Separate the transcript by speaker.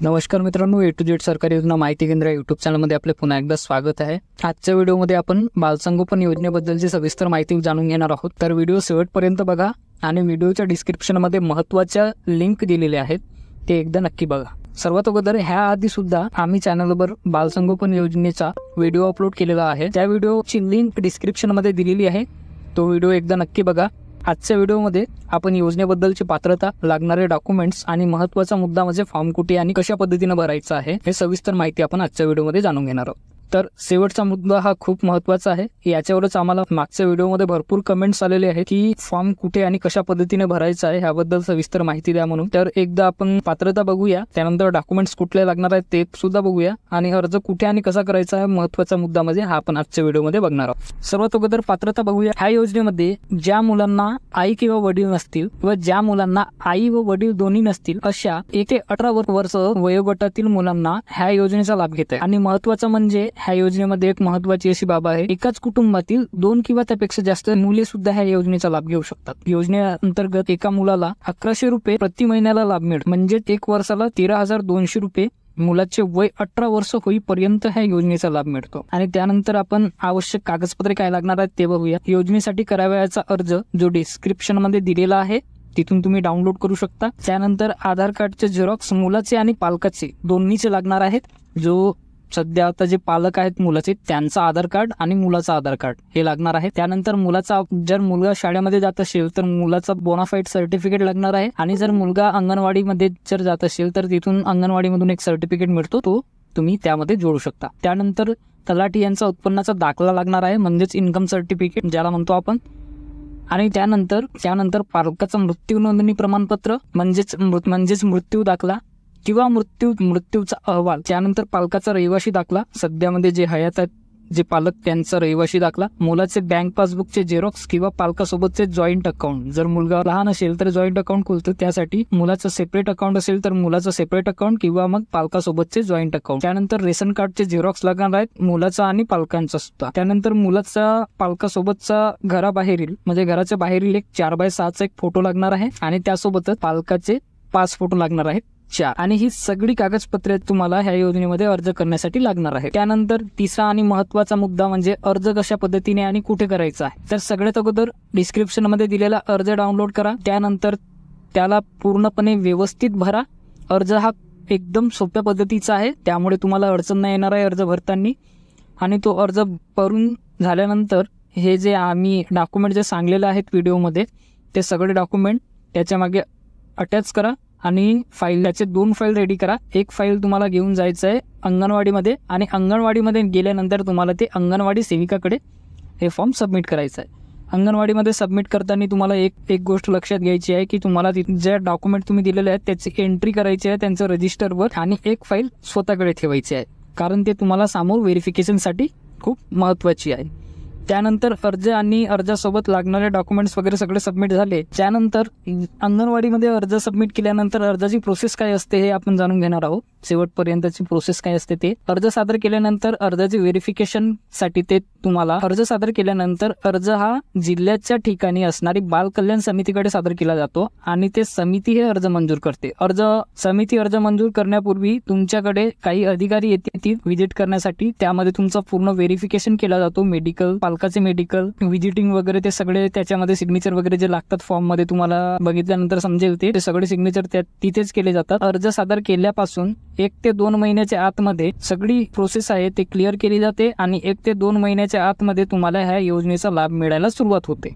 Speaker 1: नमस्कार मित्रांनो, ए to Z सरकारी योजना माहिती केंद्र यूट्यूब चॅनलमध्ये आपले पुन्हा एकदा स्वागत आहे। आजच्या व्हिडिओमध्ये आपण बालसंगोपन योजनेबद्दलची सविस्तर माहिती जाणून घेणार आहोत। तर व्हिडिओ शेवटपर्यंत बघा आणि व्हिडिओच्या डिस्क्रिप्शनमध्ये महत्त्वाच्या लिंक दिलेल्या आहेत, ते एकदा नक्की बघा। सर्वात अगोदर ह्या आधी सुद्धा आम्ही चॅनलवर बालसंगोपन योजनेचा व्हिडिओ अपलोड केलेला आहे, त्या व्हिडिओची लिंक डिस्क्रिप्शनमध्ये दिलेली आहे, तो व्हिडिओ एकदा नक्की बघा। आजच्या व्हिडिओमध्ये आपण योजनेबद्दलची पात्रता, लागणारे डॉक्युमेंट्स आणि महत्त्वाचा मुद्दा म्हणजे फॉर्म कुठे आणि कशा पद्धतीने भरायचा आहे हे सविस्तर माहिती आपण आजच्या व्हिडिओमध्ये जाणून घेणार आहोत। तर शेवटचा मुद्दा हा खूप महत्त्वाचा आहे। याच्यावरच आम्हाला मागच्या व्हिडिओमध्ये भरपूर कमेंट्स आलेले आहेत की फॉर्म कुठे आणि कशा पद्धतीने भरायचा आहे याबद्दल सविस्तर माहिती द्या म्हणून। तर एकदा आपण पात्रता बघूया, त्यानंतर डॉक्युमेंट्स कुठले लागणार आहेत ते सुद्धा बघूया आणि अर्ज कुठे आणि कसा करायचा आहे महत्त्वाचा मुद्दा म्हणजे हा आपण आजच्या व्हिडिओमध्ये बघणार आहोत। सर्वात अगोदर पात्रता बघूया। ह्या योजनेमध्ये ज्या मुलांना आई किंवा वडील नसतील व ज्या मुलांना आई व वडील दोन्ही नसतील अशा 1 ते 18 वर्ष वयोगटातील मुलांना ह्या योजनेचा लाभ घेता येईल। आणि महत्त्वाचं म्हणजे ह्या योजनेमध्ये एक महत्त्वाची अशी बाब आहे, एकाच कुटुंबातील 2 किंवा त्यापेक्षा जास्त मुले सुद्धा ह्या योजनेचा लाभ घेऊ शकतात। योजनेअंतर्गत एका मुलाला 1100 रुपये प्रति महिन्याला लाभ मिळतो, म्हणजे 1 वर्षाला 13,200 रुपये मुलाचे वय 18 वर्ष होईपर्यंत ह्या योजनेचा लाभ मिळतो। आणि त्यानंतर आपण आवश्यक कागदपत्रे काय लागणार आहेत ते बघूया। योजनेसाठी करावयाचा अर्ज जो डिस्क्रिप्शन मध्ये दिलेला आहे तिथून तुम्ही डाउनलोड करू शकता। त्यानंतर आधार कार्डचे झेरॉक्स मुलाचे आणि पालकाचे दोन्हीचे लागणार आहेत। जो सध्या आता जे पालक आहेत मुलाचे त्यांचा आधार कार्ड आणि मुलाचा आधार कार्ड हे लागणार आहे। त्यानंतर मुलाचा, जर मुलगा शाळेमध्ये जात असेल तर मुलाचा बोनाफाईड सर्टिफिकेट लागणार आहे। आणि जर मुलगा अंगणवाडीमध्ये जर जात असेल तर तिथून अंगणवाडीमधून एक सर्टिफिकेट मिळतो, तो तुम्ही त्यामध्ये जोडू शकता। त्यानंतर तलाठी यांचा उत्पन्नाचा दाखला लागणार आहे, म्हणजेच इन्कम सर्टिफिकेट ज्याला म्हणतो आपण। आणि त्यानंतर पालकाचा मृत्यू नोंदणी प्रमाणपत्र म्हणजेच मृत्यू दाखला किंवा मृत्यूचा अहवाल। त्यानंतर पालकाचा रहिवासी दाखला, सध्यामध्ये जे हयात आहेत जे पालक त्यांचा रहिवासी दाखला, मुलाचे बँक पासबुकचे झेरॉक्स किंवा पालकासोबतचे जॉईंट अकाउंट। जर मुलगा लहान असेल तर जॉईंट अकाउंट खोलतो, त्यासाठी मुलाचं सेपरेट अकाउंट असेल तर मुलाचं सेपरेट अकाउंट किंवा मग पालकासोबतचे जॉईंट अकाउंट। त्यानंतर रेशन कार्डचे झेरॉक्स लागणार आहेत, मुलाचा आणि पालकांचा सुद्धा। त्यानंतर मुलाचा पालकासोबतचा घराबाहेरील म्हणजे घराच्या बाहेरील एक 4x6 एक फोटो लागणार आहे आणि त्यासोबतच पालकाचे 5 फोटो लागणार आहेत 4। आणि ही सगळी कागदपत्रे तुम्हाला ह्या योजनेमध्ये अर्ज करण्यासाठी लागणार आहे। त्यानंतर तिसरा आणि महत्त्वाचा मुद्दा म्हणजे अर्ज कशा पद्धतीने आणि कुठे करायचा आहे। तर सगळ्यात अगोदर डिस्क्रिप्शन मध्ये दिलेला अर्ज डाउनलोड करा, त्यानंतर त्याला पूर्णपणे व्यवस्थित भरा। अर्ज हा एकदम सोप्या पद्धतीचा आहे, त्यामुळे तुम्हाला अडचण नाही येणार आहे अर्ज भरताना। आणि तो अर्ज भरून झाल्यानंतर हे जे आम्ही डॉक्युमेंट जे सांगलेले आहेत व्हिडिओमध्ये ते सगळे डॉक्युमेंट त्याच्या मागे अटॅच करा आणि त्याचे 2 फाईल रेडी करा। एक फाईल तुम्हाला घेऊन जायचं आहे अंगणवाडीमध्ये आणि अंगणवाडीमध्ये गेल्यानंतर तुम्हाला ते अंगणवाडी सेविकाकडे हे फॉर्म सबमिट करायचं आहे। अंगणवाडीमध्ये सबमिट करताना तुम्हाला एक गोष्ट लक्षात घ्यायची आहे की तुम्हाला जे डॉक्युमेंट तुम्ही दिलेले आहेत त्याची एंट्री करायची आहे त्यांचं रजिस्टरवर आणि एक फाईल स्वतःकडे ठेवायची आहे, कारण ते तुम्हाला समोर व्हेरिफिकेशनसाठी खूप महत्त्वाची आहे। त्यानंतर अर्ज आणि अर्जासोबत लागणारे डॉक्युमेंट्स वगैरे सगळे सबमिट झाले, त्यानंतर अंगणवाडीमध्ये अर्ज सबमिट केल्यानंतर अर्जाची प्रोसेस काय असते हे आपण जाणून घेणार आहोत। शेवटपर्यंतची प्रोसेस काय असते ते अर्ज सादर केल्यानंतर अर्जाचे व्हेरिफिकेशनसाठी ते तुम्हाला अर्ज सादर केल्यानंतर अर्ज हा जिल्ह्याच्या ठिकाणी असणारी बाल कल्याण समितीकडे सादर केला जातो आणि ते समिती हे अर्ज मंजूर करते। समिती अर्ज मंजूर करण्यापूर्वी तुमच्याकडे काही अधिकारी येतील व्हिजिट करण्यासाठी, त्यामध्ये तुमचा पूर्ण व्हेरिफिकेशन केला जातो। मेडिकल, पालकाचे मेडिकल, व्हिजिटिंग वगैरे ते सगळे त्याच्यामध्ये सिग्नेचर वगैरे जे लागतात फॉर्म मध्ये तुम्हाला बघितल्यानंतर समजेल ते सगळे सिग्नेचर तिथेच केले जातात। अर्ज सादर केल्यापासून 1 ते 2 महिन्याच्या आतमध्ये सगळी प्रोसेस आहे ते क्लिअर केली जाते आणि 1 ते 2 महिन्याच्या आतमध्ये तुम्हाला ह्या योजनेचा लाभ मिळायला सुरुवात होते।